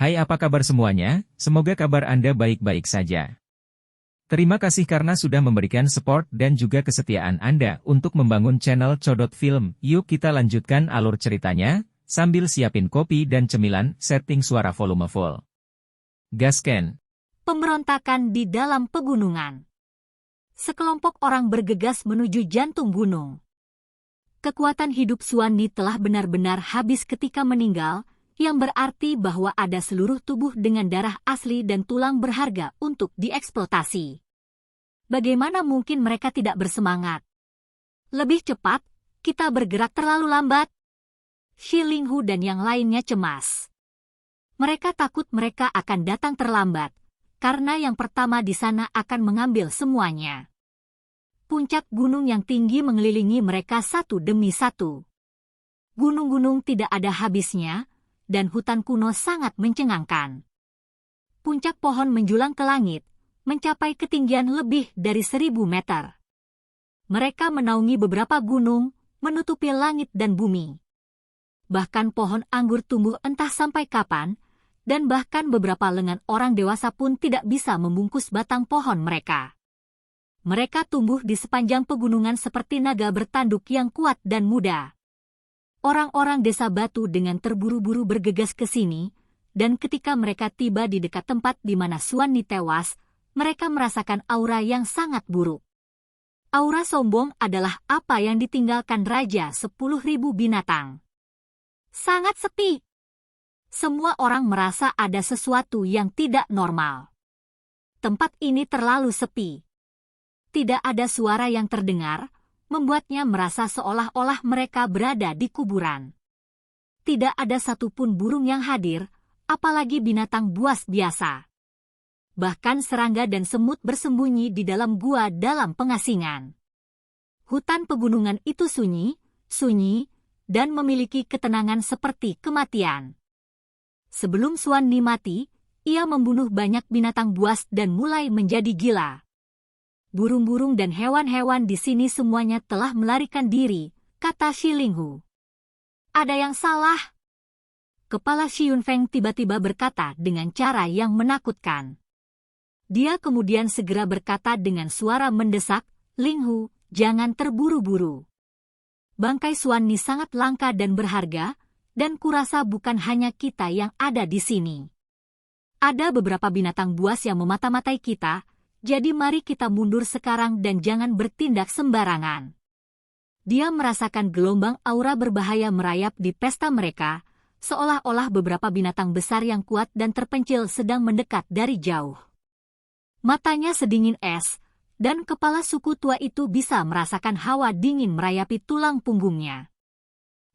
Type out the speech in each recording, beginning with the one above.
Hai, apa kabar semuanya? Semoga kabar Anda baik-baik saja. Terima kasih karena sudah memberikan support dan juga kesetiaan Anda untuk membangun channel Codot Film. Yuk kita lanjutkan alur ceritanya, sambil siapin kopi dan cemilan, setting suara volume full. Gasken. Pemberontakan di dalam pegunungan. Sekelompok orang bergegas menuju jantung gunung. Kekuatan hidup Suwanni telah benar-benar habis ketika meninggal, yang berarti bahwa ada seluruh tubuh dengan darah asli dan tulang berharga untuk dieksploitasi. Bagaimana mungkin mereka tidak bersemangat? Lebih cepat, kita bergerak terlalu lambat. Shi Linghu dan yang lainnya cemas. Mereka takut mereka akan datang terlambat, karena yang pertama di sana akan mengambil semuanya. Puncak gunung yang tinggi mengelilingi mereka satu demi satu. Gunung-gunung tidak ada habisnya, dan hutan kuno sangat mencengangkan. Puncak pohon menjulang ke langit, mencapai ketinggian lebih dari 1000 meter. Mereka menaungi beberapa gunung, menutupi langit dan bumi. Bahkan pohon anggur tumbuh entah sampai kapan, dan bahkan beberapa lengan orang dewasa pun tidak bisa membungkus batang pohon mereka. Mereka tumbuh di sepanjang pegunungan seperti naga bertanduk yang kuat dan muda. Orang-orang desa batu dengan terburu-buru bergegas ke sini, dan ketika mereka tiba di dekat tempat di mana Suwanni tewas, mereka merasakan aura yang sangat buruk. Aura sombong adalah apa yang ditinggalkan Raja 10.000 binatang. Sangat sepi. Semua orang merasa ada sesuatu yang tidak normal. Tempat ini terlalu sepi. Tidak ada suara yang terdengar, membuatnya merasa seolah-olah mereka berada di kuburan. Tidak ada satupun burung yang hadir, apalagi binatang buas biasa. Bahkan serangga dan semut bersembunyi di dalam gua dalam pengasingan. Hutan pegunungan itu sunyi, dan memiliki ketenangan seperti kematian. Sebelum Suwanni mati, ia membunuh banyak binatang buas dan mulai menjadi gila. Burung-burung dan hewan-hewan di sini semuanya telah melarikan diri, kata Shi Linghu. Ada yang salah. Kepala Shi Yunfeng tiba-tiba berkata dengan cara yang menakutkan. Dia kemudian segera berkata dengan suara mendesak, Linghu, jangan terburu-buru. Bangkai Suwanni sangat langka dan berharga, dan kurasa bukan hanya kita yang ada di sini. Ada beberapa binatang buas yang memata-matai kita, jadi mari kita mundur sekarang dan jangan bertindak sembarangan. Dia merasakan gelombang aura berbahaya merayap di pesta mereka, seolah-olah beberapa binatang besar yang kuat dan terpencil sedang mendekat dari jauh. Matanya sedingin es, dan kepala suku tua itu bisa merasakan hawa dingin merayapi tulang punggungnya.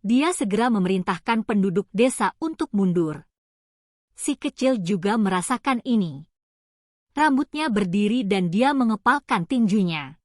Dia segera memerintahkan penduduk desa untuk mundur. Si kecil juga merasakan ini. Rambutnya berdiri dan dia mengepalkan tinjunya.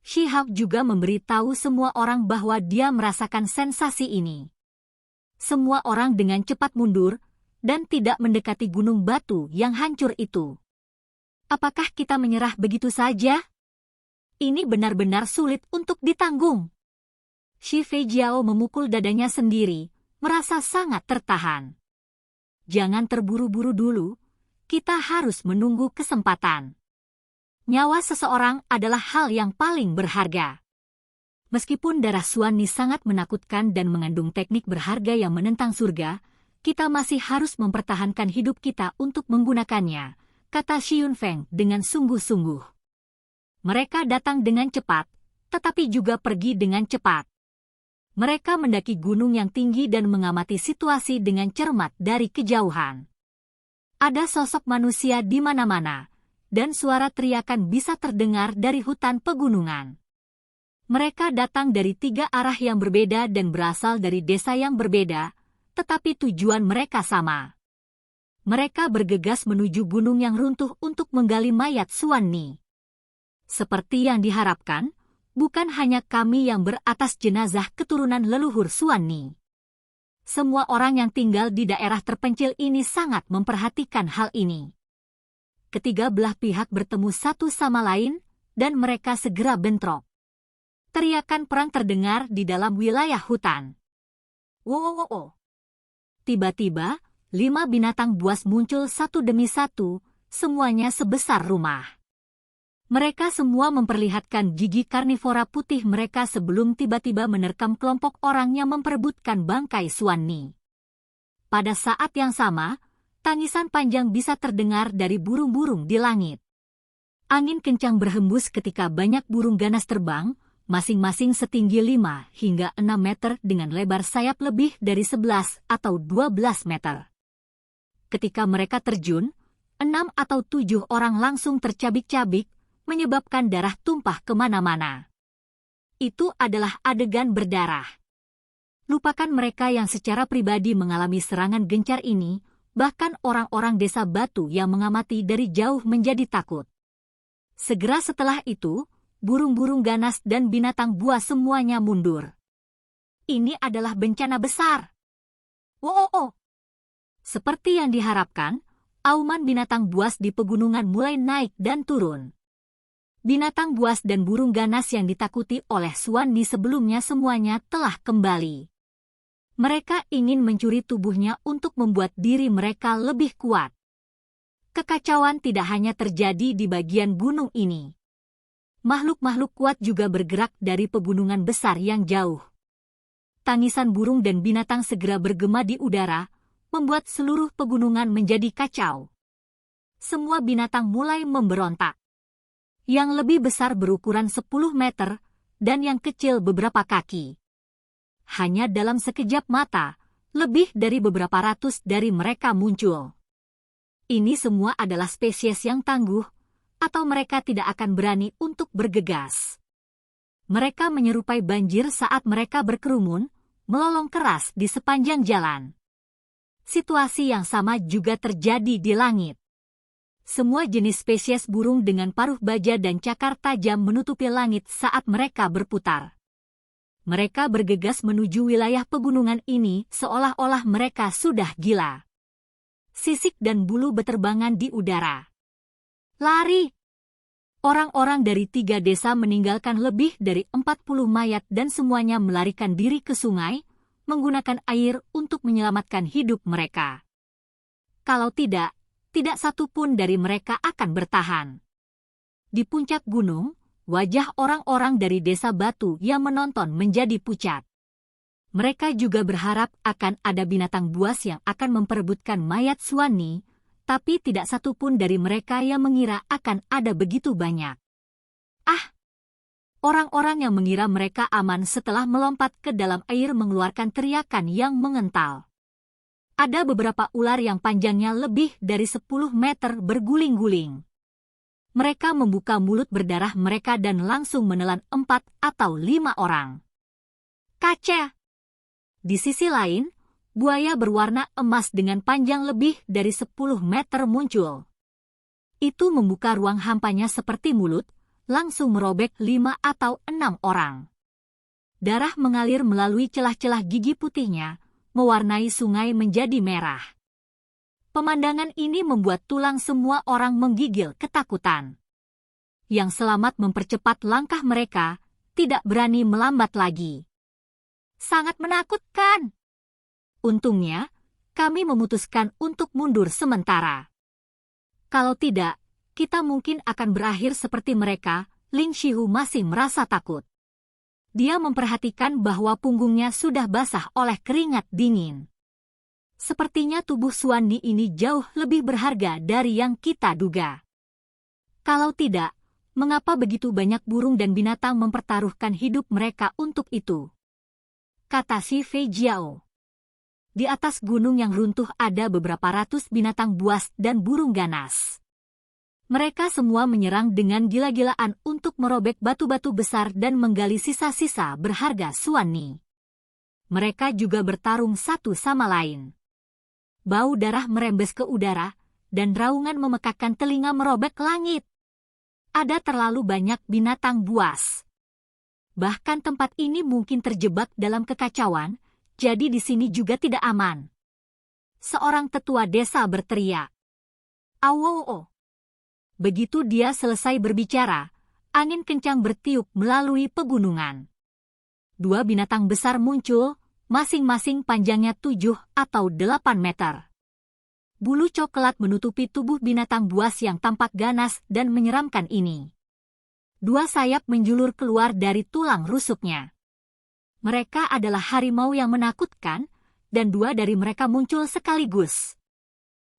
Shi Hao juga memberitahu semua orang bahwa dia merasakan sensasi ini. Semua orang dengan cepat mundur, dan tidak mendekati gunung batu yang hancur itu. Apakah kita menyerah begitu saja? Ini benar-benar sulit untuk ditanggung. Shi Feijiao memukul dadanya sendiri, merasa sangat tertahan. Jangan terburu-buru dulu. Kita harus menunggu kesempatan. Nyawa seseorang adalah hal yang paling berharga. Meskipun darah Suwanni sangat menakutkan dan mengandung teknik berharga yang menentang surga, kita masih harus mempertahankan hidup kita untuk menggunakannya, kata Shi Yunfeng dengan sungguh-sungguh. Mereka datang dengan cepat, tetapi juga pergi dengan cepat. Mereka mendaki gunung yang tinggi dan mengamati situasi dengan cermat dari kejauhan. Ada sosok manusia di mana-mana, dan suara teriakan bisa terdengar dari hutan pegunungan. Mereka datang dari 3 arah yang berbeda dan berasal dari desa yang berbeda, tetapi tujuan mereka sama. Mereka bergegas menuju gunung yang runtuh untuk menggali mayat Suwanni. Seperti yang diharapkan, bukan hanya kami yang beratas jenazah keturunan leluhur Suwanni. Semua orang yang tinggal di daerah terpencil ini sangat memperhatikan hal ini. Ketiga belah pihak bertemu satu sama lain, dan mereka segera bentrok. Teriakan perang terdengar di dalam wilayah hutan. Wow! Tiba-tiba, 5 binatang buas muncul satu demi satu, semuanya sebesar rumah. Mereka semua memperlihatkan gigi karnivora putih mereka sebelum tiba-tiba menerkam kelompok orang yang memperebutkan bangkai Suanni. Pada saat yang sama, tangisan panjang bisa terdengar dari burung-burung di langit. Angin kencang berhembus ketika banyak burung ganas terbang, masing-masing setinggi 5 hingga 6 meter dengan lebar sayap lebih dari 11 atau 12 meter. Ketika mereka terjun, 6 atau 7 orang langsung tercabik-cabik, menyebabkan darah tumpah kemana-mana. Itu adalah adegan berdarah. Lupakan mereka yang secara pribadi mengalami serangan gencar ini, bahkan orang-orang desa Batu yang mengamati dari jauh menjadi takut. Segera setelah itu, burung-burung ganas dan binatang buas semuanya mundur. Ini adalah bencana besar. Wow! Seperti yang diharapkan, auman binatang buas di pegunungan mulai naik dan turun. Binatang buas dan burung ganas yang ditakuti oleh Suanni sebelumnya semuanya telah kembali. Mereka ingin mencuri tubuhnya untuk membuat diri mereka lebih kuat. Kekacauan tidak hanya terjadi di bagian gunung ini. Makhluk-makhluk kuat juga bergerak dari pegunungan besar yang jauh. Tangisan burung dan binatang segera bergema di udara, membuat seluruh pegunungan menjadi kacau. Semua binatang mulai memberontak. Yang lebih besar berukuran 10 meter, dan yang kecil beberapa kaki. Hanya dalam sekejap mata, lebih dari beberapa ratus dari mereka muncul. Ini semua adalah spesies yang tangguh, atau mereka tidak akan berani untuk bergegas. Mereka menyerupai banjir saat mereka berkerumun, melolong keras di sepanjang jalan. Situasi yang sama juga terjadi di langit. Semua jenis spesies burung dengan paruh baja dan cakar tajam menutupi langit saat mereka berputar. Mereka bergegas menuju wilayah pegunungan ini seolah-olah mereka sudah gila. Sisik dan bulu beterbangan di udara. Lari! Orang-orang dari 3 desa meninggalkan lebih dari 40 mayat dan semuanya melarikan diri ke sungai, menggunakan air untuk menyelamatkan hidup mereka. Kalau tidak satu pun dari mereka akan bertahan. Di puncak gunung, wajah orang-orang dari desa Batu yang menonton menjadi pucat. Mereka juga berharap akan ada binatang buas yang akan memperebutkan mayat Suanni, tapi tidak satu pun dari mereka yang mengira akan ada begitu banyak. Orang-orang yang mengira mereka aman setelah melompat ke dalam air mengeluarkan teriakan yang mengental. Ada beberapa ular yang panjangnya lebih dari 10 meter berguling-guling. Mereka membuka mulut berdarah mereka dan langsung menelan 4 atau 5 orang. Kaca! Di sisi lain, buaya berwarna emas dengan panjang lebih dari 10 meter muncul. Itu membuka ruang hampanya seperti mulut, langsung merobek 5 atau 6 orang. Darah mengalir melalui celah-celah gigi putihnya, mewarnai sungai menjadi merah. Pemandangan ini membuat tulang semua orang menggigil ketakutan. Yang selamat mempercepat langkah mereka, tidak berani melambat lagi. Sangat menakutkan. Untungnya, kami memutuskan untuk mundur sementara. Kalau tidak, kita mungkin akan berakhir seperti mereka. Ling Shihu masih merasa takut. Dia memperhatikan bahwa punggungnya sudah basah oleh keringat dingin. Sepertinya tubuh Suanni ini jauh lebih berharga dari yang kita duga. Kalau tidak, mengapa begitu banyak burung dan binatang mempertaruhkan hidup mereka untuk itu? Kata Xi Fei Jiao. Di atas gunung yang runtuh ada beberapa ratus binatang buas dan burung ganas. Mereka semua menyerang dengan gila-gilaan untuk merobek batu-batu besar dan menggali sisa-sisa berharga Suanni. Mereka juga bertarung satu sama lain. Bau darah merembes ke udara, dan raungan memekakkan telinga merobek langit. Ada terlalu banyak binatang buas. Bahkan tempat ini mungkin terjebak dalam kekacauan, jadi di sini juga tidak aman. Seorang tetua desa berteriak. Awo! Begitu dia selesai berbicara, angin kencang bertiup melalui pegunungan. 2 binatang besar muncul, masing-masing panjangnya 7 atau 8 meter. Bulu coklat menutupi tubuh binatang buas yang tampak ganas dan menyeramkan ini. Dua sayap menjulur keluar dari tulang rusuknya. Mereka adalah harimau yang menakutkan, dan dua dari mereka muncul sekaligus.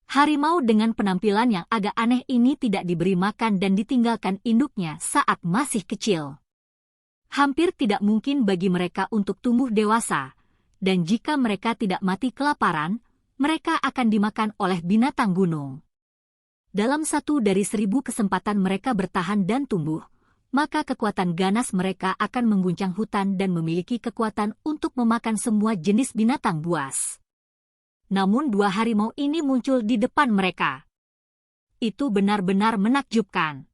Harimau dengan penampilan yang agak aneh ini tidak diberi makan dan ditinggalkan induknya saat masih kecil. Hampir tidak mungkin bagi mereka untuk tumbuh dewasa, dan jika mereka tidak mati kelaparan, mereka akan dimakan oleh binatang gunung. Dalam 1 dari 1000 kesempatan mereka bertahan dan tumbuh, maka kekuatan ganas mereka akan mengguncang hutan dan memiliki kekuatan untuk memakan semua jenis binatang buas. Namun dua harimau ini muncul di depan mereka. Itu benar-benar menakjubkan.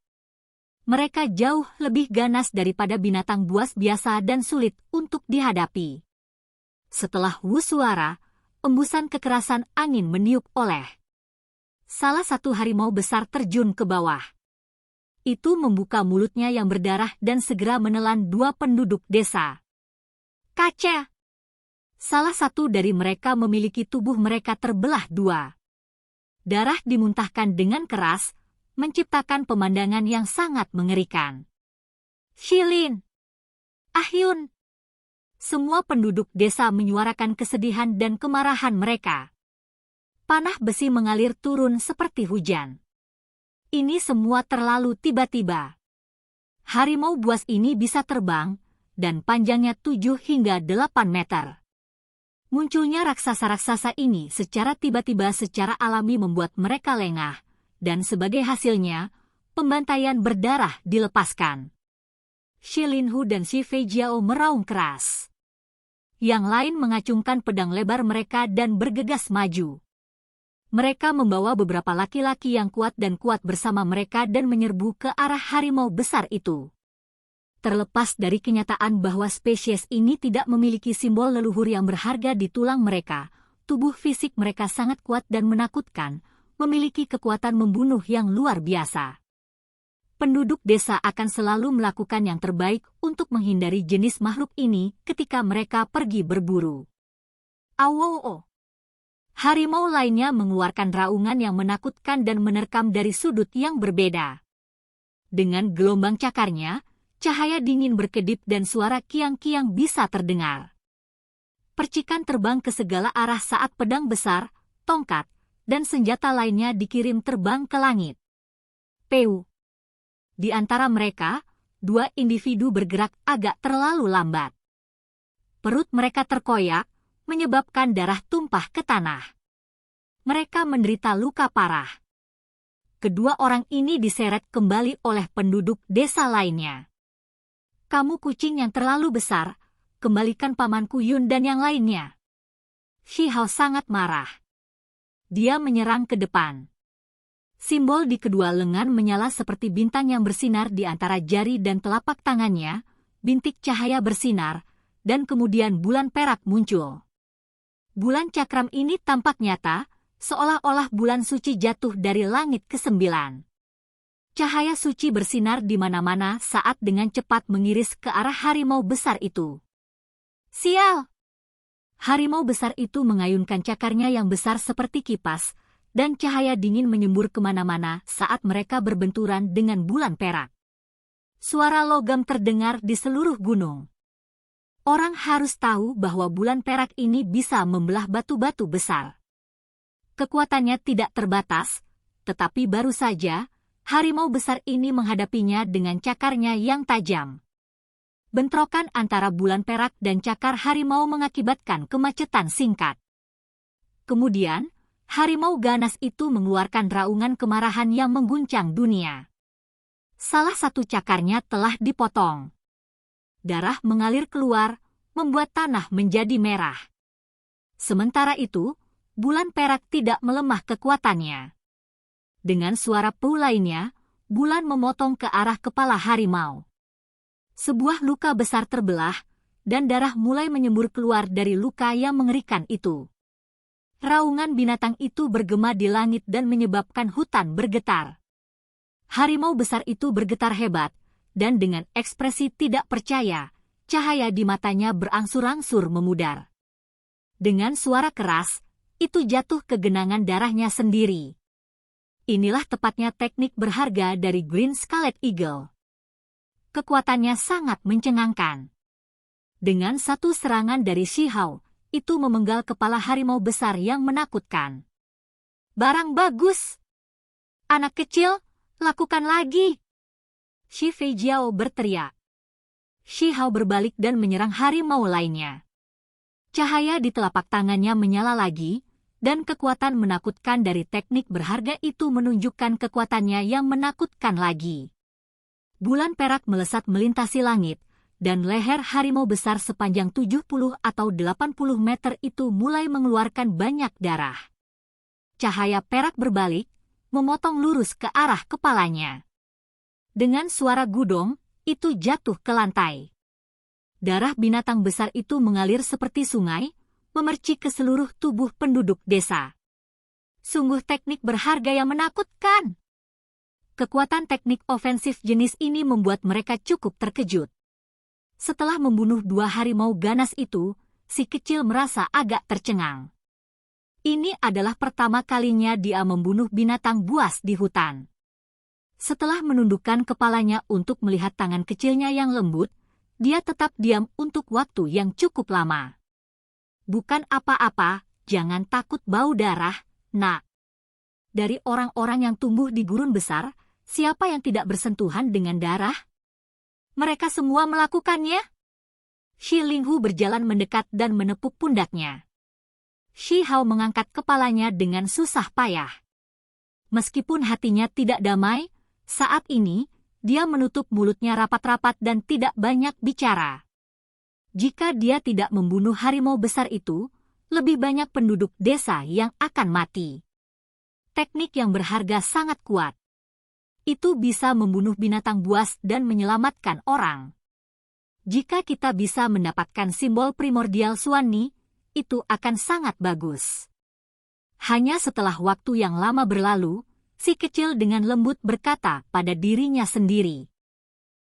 Mereka jauh lebih ganas daripada binatang buas biasa dan sulit untuk dihadapi. Setelah suara, embusan kekerasan angin meniup oleh salah satu harimau besar terjun ke bawah. Itu membuka mulutnya yang berdarah dan segera menelan dua penduduk desa. Kaca! Salah satu dari mereka memiliki tubuh mereka terbelah dua. Darah dimuntahkan dengan keras, menciptakan pemandangan yang sangat mengerikan. Shilin! Ahyun! Semua penduduk desa menyuarakan kesedihan dan kemarahan mereka. Panah besi mengalir turun seperti hujan. Ini semua terlalu tiba-tiba. Harimau buas ini bisa terbang, dan panjangnya 7 hingga 8 meter. Munculnya raksasa-raksasa ini secara tiba-tiba secara alami membuat mereka lengah, dan sebagai hasilnya, pembantaian berdarah dilepaskan. Shilinhu dan Shi Feijiao meraung keras. Yang lain mengacungkan pedang lebar mereka dan bergegas maju. Mereka membawa beberapa laki-laki yang kuat bersama mereka dan menyerbu ke arah harimau besar itu. Terlepas dari kenyataan bahwa spesies ini tidak memiliki simbol leluhur yang berharga di tulang mereka, tubuh fisik mereka sangat kuat dan menakutkan, memiliki kekuatan membunuh yang luar biasa. Penduduk desa akan selalu melakukan yang terbaik untuk menghindari jenis makhluk ini ketika mereka pergi berburu. Awo! Harimau lainnya mengeluarkan raungan yang menakutkan dan menerkam dari sudut yang berbeda. Dengan gelombang cakarnya, cahaya dingin berkedip dan suara kiang-kiang bisa terdengar. Percikan terbang ke segala arah saat pedang besar, tongkat, dan senjata lainnya dikirim terbang ke langit. Peu. Di antara mereka, dua individu bergerak agak terlalu lambat. Perut mereka terkoyak, menyebabkan darah tumpah ke tanah. Mereka menderita luka parah. Kedua orang ini diseret kembali oleh penduduk desa lainnya. Kamu kucing yang terlalu besar, kembalikan pamanku Yun dan yang lainnya. Shi Hao sangat marah. Dia menyerang ke depan. Simbol di kedua lengan menyala seperti bintang yang bersinar di antara jari dan telapak tangannya, bintik cahaya bersinar, dan kemudian bulan perak muncul. Bulan cakram ini tampak nyata, seolah-olah bulan suci jatuh dari langit ke-9. Cahaya suci bersinar di mana-mana saat dengan cepat mengiris ke arah harimau besar itu. Sial! Harimau besar itu mengayunkan cakarnya yang besar seperti kipas, dan cahaya dingin menyembur kemana-mana saat mereka berbenturan dengan bulan perak. Suara logam terdengar di seluruh gunung. Orang harus tahu bahwa bulan perak ini bisa membelah batu-batu besar. Kekuatannya tidak terbatas, tetapi baru saja, harimau besar ini menghadapinya dengan cakarnya yang tajam. Bentrokan antara bulan perak dan cakar harimau mengakibatkan kemacetan singkat. Kemudian, harimau ganas itu mengeluarkan raungan kemarahan yang mengguncang dunia. Salah satu cakarnya telah dipotong. Darah mengalir keluar, membuat tanah menjadi merah. Sementara itu, bulan perak tidak melemah kekuatannya. Dengan suara pu lainnya, bulan memotong ke arah kepala harimau. Sebuah luka besar terbelah, dan darah mulai menyembur keluar dari luka yang mengerikan itu. Raungan binatang itu bergema di langit dan menyebabkan hutan bergetar. Harimau besar itu bergetar hebat, dan dengan ekspresi tidak percaya, cahaya di matanya berangsur-angsur memudar. Dengan suara keras, itu jatuh ke genangan darahnya sendiri. Inilah tepatnya teknik berharga dari Green Scarlet Eagle. Kekuatannya sangat mencengangkan. Dengan satu serangan dari Shihao, itu memenggal kepala harimau besar yang menakutkan. Barang bagus! Anak kecil, lakukan lagi! Shi Feijiao berteriak. Shihao berbalik dan menyerang harimau lainnya. Cahaya di telapak tangannya menyala lagi, dan kekuatan menakutkan dari teknik berharga itu menunjukkan kekuatannya yang menakutkan lagi. Bulan perak melesat melintasi langit, dan leher harimau besar sepanjang 70 atau 80 meter itu mulai mengeluarkan banyak darah. Cahaya perak berbalik, memotong lurus ke arah kepalanya. Dengan suara gudong, itu jatuh ke lantai. Darah binatang besar itu mengalir seperti sungai, memercik ke seluruh tubuh penduduk desa. Sungguh teknik berharga yang menakutkan. Kekuatan teknik ofensif jenis ini membuat mereka cukup terkejut. Setelah membunuh 2 harimau ganas itu, si kecil merasa agak tercengang. Ini adalah pertama kalinya dia membunuh binatang buas di hutan. Setelah menundukkan kepalanya untuk melihat tangan kecilnya yang lembut, dia tetap diam untuk waktu yang cukup lama. Bukan apa-apa, jangan takut bau darah, nak. Dari orang-orang yang tumbuh di gurun besar, siapa yang tidak bersentuhan dengan darah? Mereka semua melakukannya. Shi Linghu berjalan mendekat dan menepuk pundaknya. Shihao mengangkat kepalanya dengan susah payah. Meskipun hatinya tidak damai, saat ini, dia menutup mulutnya rapat-rapat dan tidak banyak bicara. Jika dia tidak membunuh harimau besar itu, lebih banyak penduduk desa yang akan mati. Teknik yang berharga sangat kuat. Itu bisa membunuh binatang buas dan menyelamatkan orang. Jika kita bisa mendapatkan simbol primordial Suanni, itu akan sangat bagus. Hanya setelah waktu yang lama berlalu, si kecil dengan lembut berkata pada dirinya sendiri.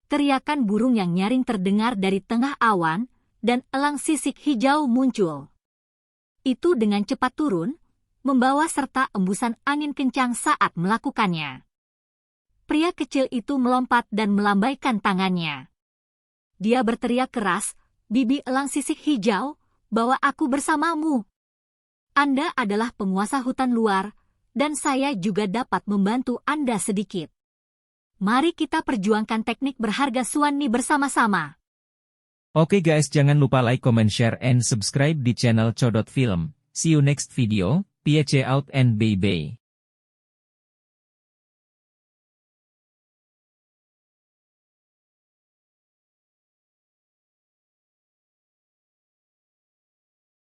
Teriakan burung yang nyaring terdengar dari tengah awan, dan elang sisik hijau muncul. Itu dengan cepat turun, membawa serta embusan angin kencang saat melakukannya. Pria kecil itu melompat dan melambaikan tangannya. Dia berteriak keras, "Bibi elang sisik hijau, bawa aku bersamamu. Anda adalah penguasa hutan luar, dan saya juga dapat membantu Anda sedikit. Mari kita perjuangkan teknik berharga Suanni bersama-sama." Oke guys, jangan lupa like, comment, share, and subscribe di channel Codot Film. See you next video, peace out and bye-bye.